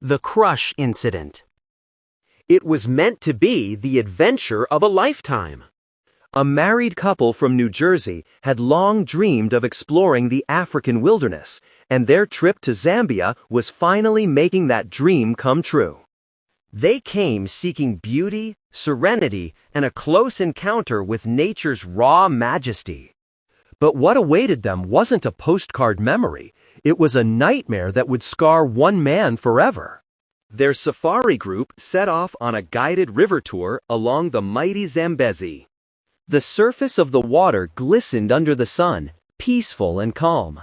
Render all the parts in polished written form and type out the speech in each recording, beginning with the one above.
The Crush Incident. It was meant to be the adventure of a lifetime. A married couple from New Jersey had long dreamed of exploring the African wilderness, and their trip to Zambia was finally making that dream come true. They came seeking beauty, serenity, and a close encounter with nature's raw majesty. But what awaited them wasn't a postcard memory. It was a nightmare that would scar one man forever. Their safari group set off on a guided river tour along the mighty Zambezi. The surface of the water glistened under the sun, peaceful and calm.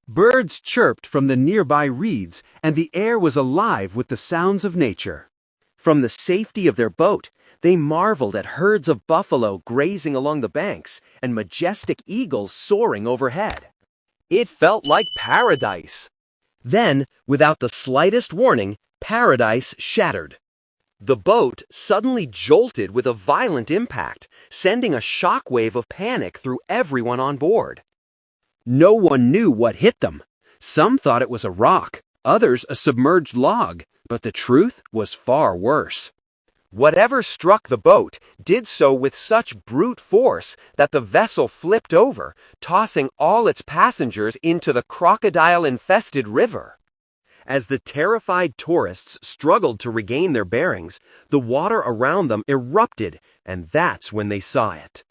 Birds chirped from the nearby reeds, and the air was alive with the sounds of nature. From the safety of their boat, they marveled at herds of buffalo grazing along the banks and majestic eagles soaring overhead. It felt like paradise. Then, without the slightest warning, paradise shattered. The boat suddenly jolted with a violent impact, sending a shockwave of panic through everyone on board. No one knew what hit them. Some thought it was a rock, others a submerged log, but the truth was far worse. Whatever struck the boat did so with such brute force that the vessel flipped over, tossing all its passengers into the crocodile-infested river. As the terrified tourists struggled to regain their bearings, the water around them erupted, and that's when they saw it.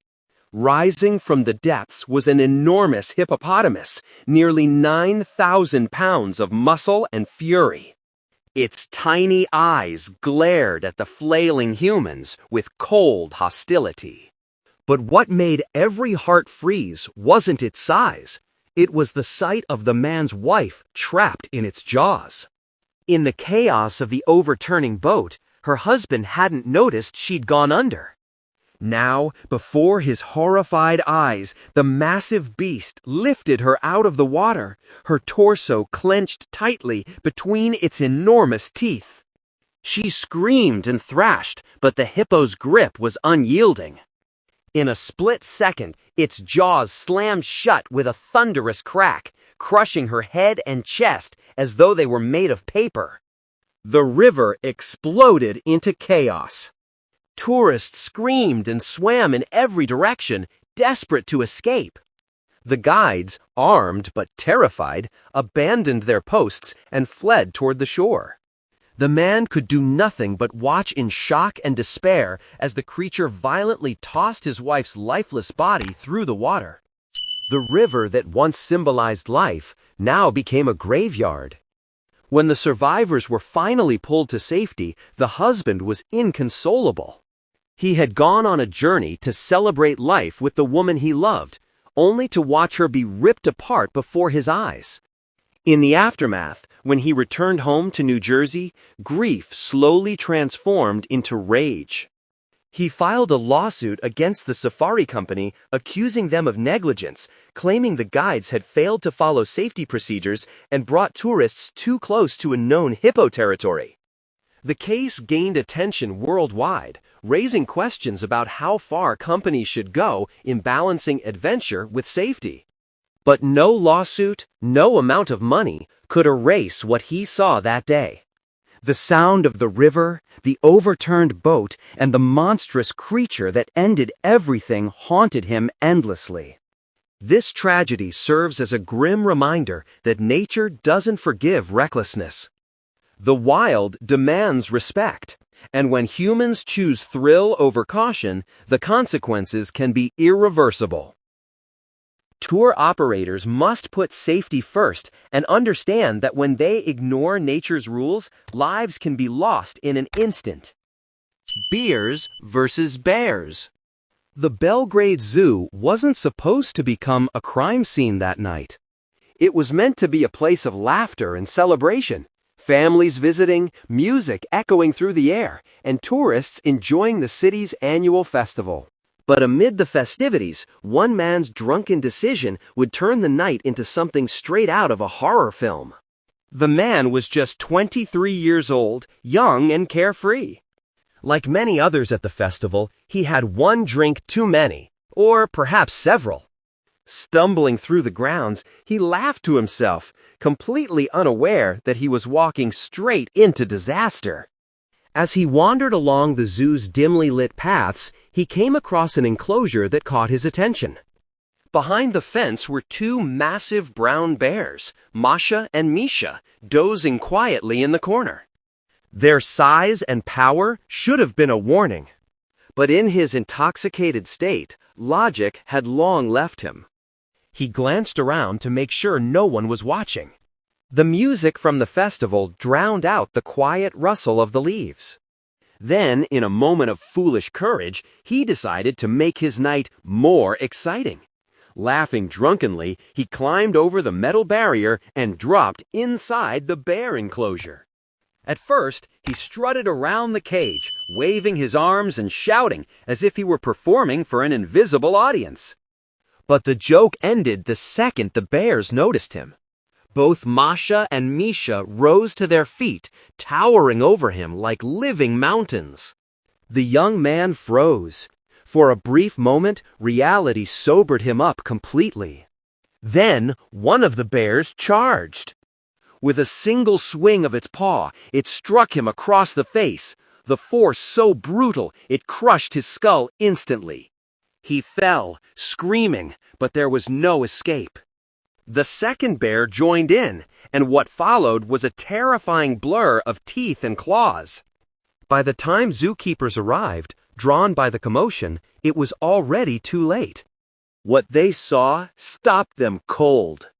Rising from the depths was an enormous hippopotamus, nearly 9,000 pounds of muscle and fury. Its tiny eyes glared at the flailing humans with cold hostility. But what made every heart freeze wasn't its size. It was the sight of the man's wife trapped in its jaws. In the chaos of the overturning boat, her husband hadn't noticed she'd gone under. Now, before his horrified eyes, the massive beast lifted her out of the water, her torso clenched tightly between its enormous teeth. She screamed and thrashed, but the hippo's grip was unyielding. In a split second, its jaws slammed shut with a thunderous crack, crushing her head and chest as though they were made of paper. The river exploded into chaos. Tourists screamed and swam in every direction, desperate to escape. The guides, armed but terrified, abandoned their posts and fled toward the shore. The man could do nothing but watch in shock and despair as the creature violently tossed his wife's lifeless body through the water. The river that once symbolized life now became a graveyard. When the survivors were finally pulled to safety, the husband was inconsolable. He had gone on a journey to celebrate life with the woman he loved, only to watch her be ripped apart before his eyes. In the aftermath, when he returned home to New Jersey, grief slowly transformed into rage. He filed a lawsuit against the safari company, accusing them of negligence, claiming the guides had failed to follow safety procedures and brought tourists too close to a known hippo territory. The case gained attention worldwide, raising questions about how far companies should go in balancing adventure with safety. But no lawsuit, no amount of money could erase what he saw that day. The sound of the river, the overturned boat, and the monstrous creature that ended everything haunted him endlessly. This tragedy serves as a grim reminder that nature doesn't forgive recklessness. The wild demands respect, and when humans choose thrill over caution, the consequences can be irreversible. Tour operators must put safety first and understand that when they ignore nature's rules, lives can be lost in an instant. Bears versus bears. The Belgrade Zoo wasn't supposed to become a crime scene that night. It was meant to be a place of laughter and celebration, families visiting, music echoing through the air, and tourists enjoying the city's annual festival. But amid the festivities, one man's drunken decision would turn the night into something straight out of a horror film. The man was just 23 years old, young and carefree. Like many others at the festival, he had one drink too many, or perhaps several. Stumbling through the grounds, he laughed to himself, completely unaware that he was walking straight into disaster. As he wandered along the zoo's dimly lit paths, he came across an enclosure that caught his attention. Behind the fence were two massive brown bears, Masha and Misha, dozing quietly in the corner. Their size and power should have been a warning. But in his intoxicated state, logic had long left him. He glanced around to make sure no one was watching. The music from the festival drowned out the quiet rustle of the leaves. Then, in a moment of foolish courage, he decided to make his night more exciting. Laughing drunkenly, he climbed over the metal barrier and dropped inside the bear enclosure. At first, he strutted around the cage, waving his arms and shouting as if he were performing for an invisible audience. But the joke ended the second the bears noticed him. Both Masha and Misha rose to their feet, towering over him like living mountains. The young man froze. For a brief moment, reality sobered him up completely. Then, one of the bears charged. With a single swing of its paw, it struck him across the face, the force so brutal it crushed his skull instantly. He fell, screaming, but there was no escape. The second bear joined in, and what followed was a terrifying blur of teeth and claws. By the time zookeepers arrived, drawn by the commotion, it was already too late. What they saw stopped them cold.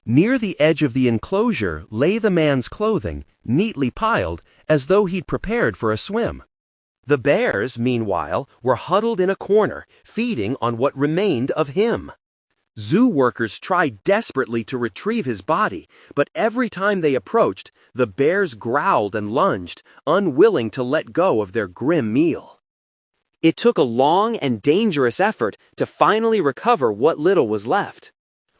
Near the edge of the enclosure lay the man's clothing, neatly piled, as though he'd prepared for a swim. The bears, meanwhile, were huddled in a corner, feeding on what remained of him. Zoo workers tried desperately to retrieve his body, but every time they approached, the bears growled and lunged, unwilling to let go of their grim meal. It took a long and dangerous effort to finally recover what little was left.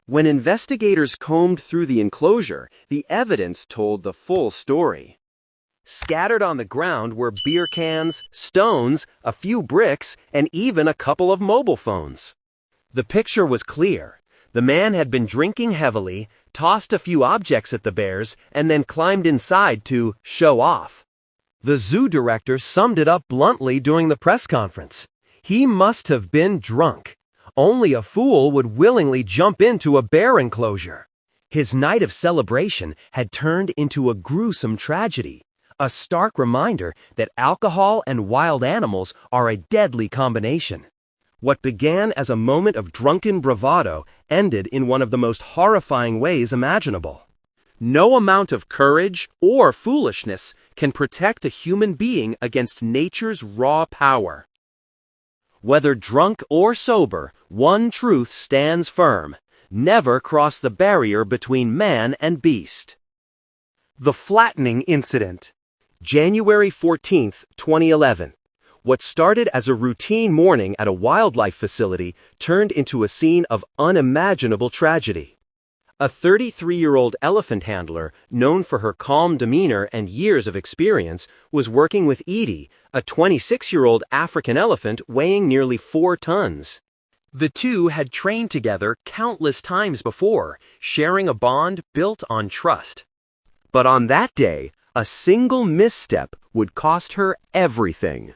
When investigators combed through the enclosure, the evidence told the full story. Scattered on the ground were beer cans, stones, a few bricks, and even a couple of mobile phones. The picture was clear. The man had been drinking heavily, tossed a few objects at the bears, and then climbed inside to show off. The zoo director summed it up bluntly during the press conference. He must have been drunk. Only a fool would willingly jump into a bear enclosure. His night of celebration had turned into a gruesome tragedy, a stark reminder that alcohol and wild animals are a deadly combination. What began as a moment of drunken bravado ended in one of the most horrifying ways imaginable. No amount of courage or foolishness can protect a human being against nature's raw power. Whether drunk or sober, one truth stands firm: never cross the barrier between man and beast. The Flattening Incident. January 14, 2011. What started as a routine morning at a wildlife facility turned into a scene of unimaginable tragedy. A 33-year-old elephant handler, known for her calm demeanor and years of experience, was working with Edie, a 26-year-old African elephant weighing nearly 4 tons. The two had trained together countless times before, sharing a bond built on trust. But on that day, a single misstep would cost her everything.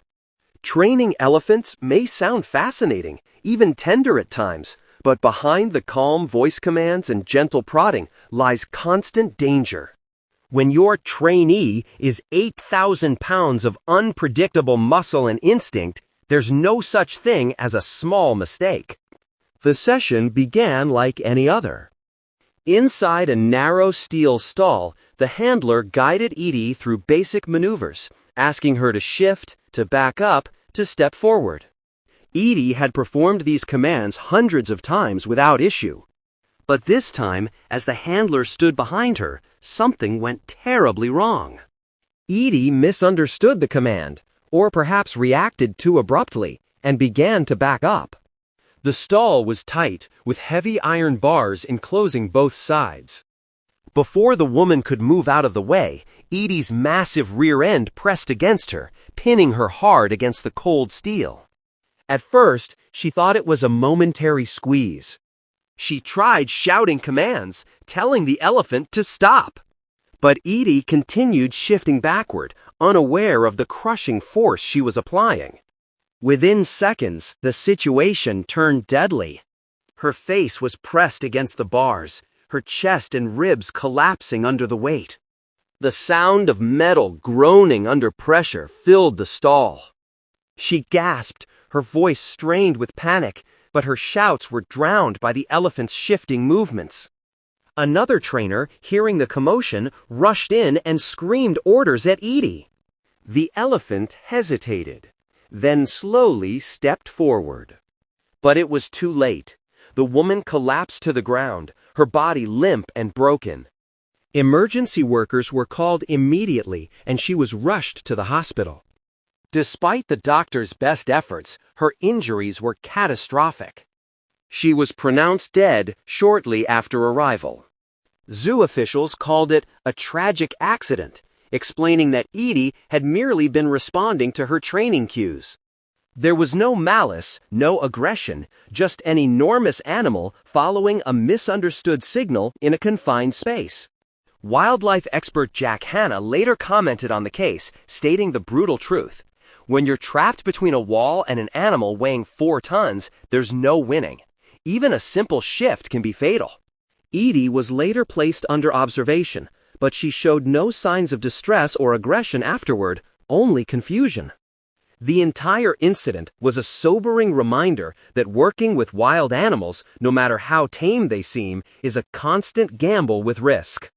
Training elephants may sound fascinating, even tender at times, but behind the calm voice commands and gentle prodding lies constant danger. When your trainee is 8,000 pounds of unpredictable muscle and instinct, there's no such thing as a small mistake. The session began like any other. Inside a narrow steel stall, the handler guided Edie through basic maneuvers, asking her to shift, to back up, to step forward. Edie had performed these commands hundreds of times without issue. But this time, as the handler stood behind her, something went terribly wrong. Edie misunderstood the command, or perhaps reacted too abruptly, and began to back up. The stall was tight, with heavy iron bars enclosing both sides. Before the woman could move out of the way, Edie's massive rear end pressed against her, pinning her hard against the cold steel. At first, she thought it was a momentary squeeze. She tried shouting commands, telling the elephant to stop. But Edie continued shifting backward, unaware of the crushing force she was applying. Within seconds, the situation turned deadly. Her face was pressed against the bars, her chest and ribs collapsing under the weight. The sound of metal groaning under pressure filled the stall. She gasped, her voice strained with panic, but her shouts were drowned by the elephant's shifting movements. Another trainer, hearing the commotion, rushed in and screamed orders at Edie. The elephant hesitated, then slowly stepped forward. But it was too late. The woman collapsed to the ground, her body limp and broken. Emergency workers were called immediately, and she was rushed to the hospital. Despite the doctor's best efforts, her injuries were catastrophic. She was pronounced dead shortly after arrival. Zoo officials called it a tragic accident, explaining that Edie had merely been responding to her training cues. There was no malice, no aggression, just an enormous animal following a misunderstood signal in a confined space. Wildlife expert Jack Hanna later commented on the case, stating the brutal truth. When you're trapped between a wall and an animal weighing 4 tons, there's no winning. Even a simple shift can be fatal. Edie was later placed under observation, but she showed no signs of distress or aggression afterward, only confusion. The entire incident was a sobering reminder that working with wild animals, no matter how tame they seem, is a constant gamble with risk.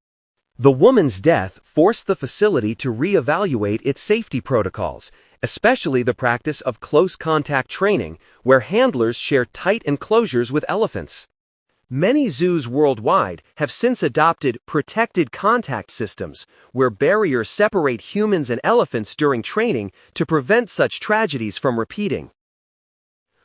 The woman's death forced the facility to reevaluate its safety protocols, especially the practice of close contact training, where handlers share tight enclosures with elephants. Many zoos worldwide have since adopted protected contact systems, where barriers separate humans and elephants during training to prevent such tragedies from repeating.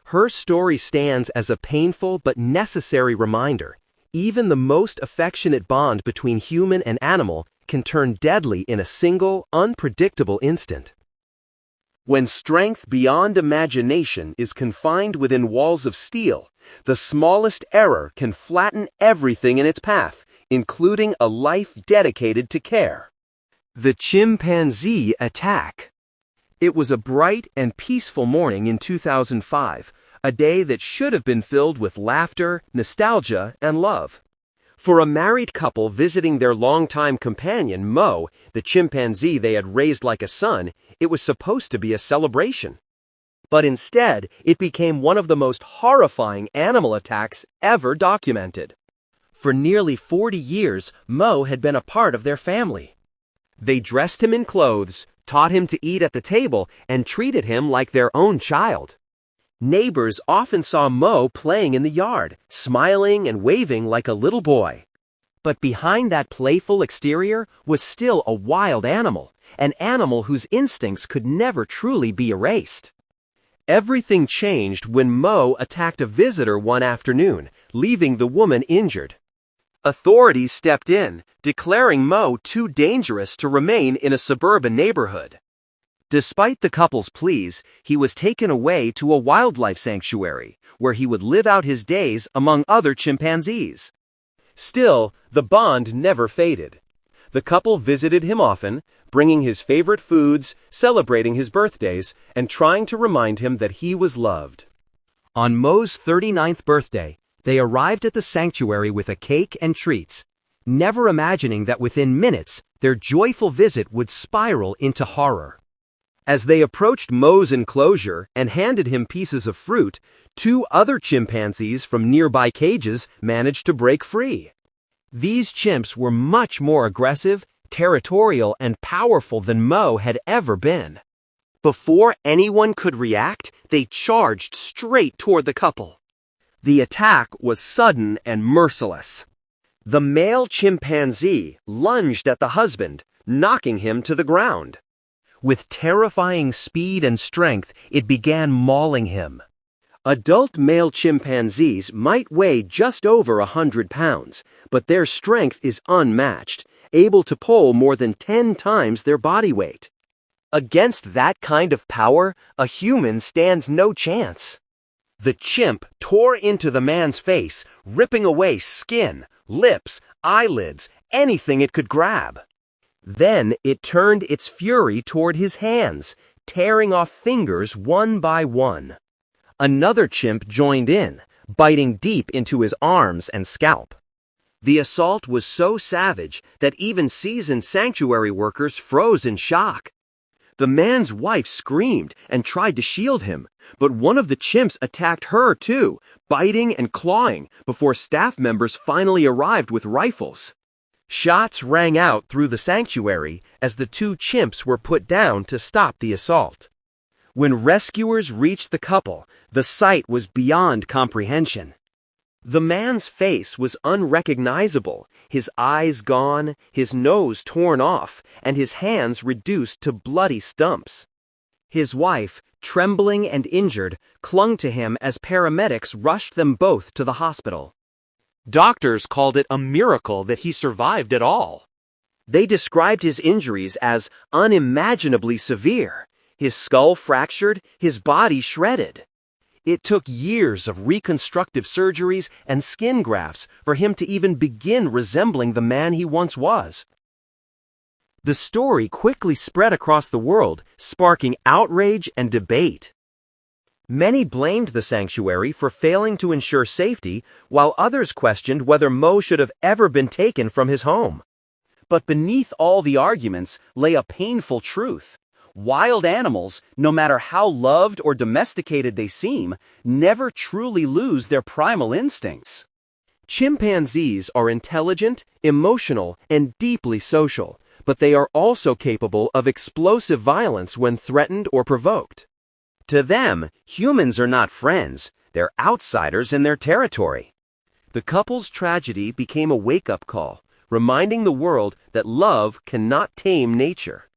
Her story stands as a painful but necessary reminder. Even the most affectionate bond between human and animal can turn deadly in a single, unpredictable instant. When strength beyond imagination is confined within walls of steel, the smallest error can flatten everything in its path, including a life dedicated to care. The Chimpanzee Attack. It was a bright and peaceful morning in 2005, a day that should have been filled with laughter, nostalgia, and love. For a married couple visiting their longtime companion, Mo, the chimpanzee they had raised like a son, it was supposed to be a celebration. But instead, it became one of the most horrifying animal attacks ever documented. For nearly 40 years, Mo had been a part of their family. They dressed him in clothes, taught him to eat at the table, and treated him like their own child. Neighbors often saw Mo playing in the yard, smiling and waving like a little boy. But behind that playful exterior was still a wild animal, an animal whose instincts could never truly be erased. Everything changed when Mo attacked a visitor one afternoon, leaving the woman injured. Authorities stepped in, declaring Mo too dangerous to remain in a suburban neighborhood. Despite the couple's pleas, he was taken away to a wildlife sanctuary, where he would live out his days among other chimpanzees. Still, the bond never faded. The couple visited him often, bringing his favorite foods, celebrating his birthdays, and trying to remind him that he was loved. On Mo's 39th birthday, they arrived at the sanctuary with a cake and treats, never imagining that within minutes, their joyful visit would spiral into horror. As they approached Mo's enclosure and handed him pieces of fruit, 2 other chimpanzees from nearby cages managed to break free. These chimps were much more aggressive, territorial, and powerful than Mo had ever been. Before anyone could react, they charged straight toward the couple. The attack was sudden and merciless. The male chimpanzee lunged at the husband, knocking him to the ground. With terrifying speed and strength, it began mauling him. Adult male chimpanzees might weigh just over 100 pounds, but their strength is unmatched, able to pull more than 10 times their body weight. Against that kind of power, a human stands no chance. The chimp tore into the man's face, ripping away skin, lips, eyelids, anything it could grab. Then it turned its fury toward his hands, tearing off fingers one by one. Another chimp joined in, biting deep into his arms and scalp. The assault was so savage that even seasoned sanctuary workers froze in shock. The man's wife screamed and tried to shield him, but one of the chimps attacked her too, biting and clawing before staff members finally arrived with rifles. Shots rang out through the sanctuary as the two chimps were put down to stop the assault. When rescuers reached the couple, the sight was beyond comprehension. The man's face was unrecognizable, his eyes gone, his nose torn off, and his hands reduced to bloody stumps. His wife, trembling and injured, clung to him as paramedics rushed them both to the hospital. Doctors called it a miracle that he survived at all. They described his injuries as unimaginably severe, his skull fractured, his body shredded. It took years of reconstructive surgeries and skin grafts for him to even begin resembling the man he once was. The story quickly spread across the world, sparking outrage and debate. Many blamed the sanctuary for failing to ensure safety, while others questioned whether Mo should have ever been taken from his home. But beneath all the arguments lay a painful truth. Wild animals, no matter how loved or domesticated they seem, never truly lose their primal instincts. Chimpanzees are intelligent, emotional, and deeply social, but they are also capable of explosive violence when threatened or provoked. To them, humans are not friends, they're outsiders in their territory. The couple's tragedy became a wake-up call, reminding the world that love cannot tame nature.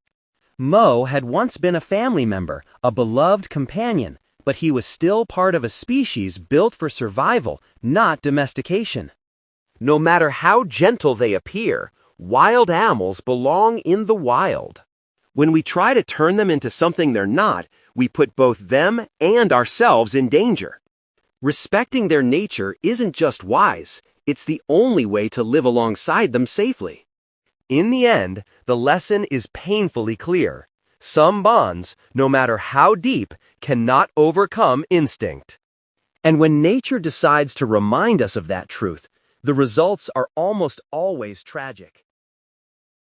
Mo had once been a family member, a beloved companion, but he was still part of a species built for survival, not domestication. No matter how gentle they appear, wild animals belong in the wild. When we try to turn them into something they're not, we put both them and ourselves in danger. Respecting their nature isn't just wise, it's the only way to live alongside them safely. In the end, the lesson is painfully clear. Some bonds, no matter how deep, cannot overcome instinct. And when nature decides to remind us of that truth, the results are almost always tragic.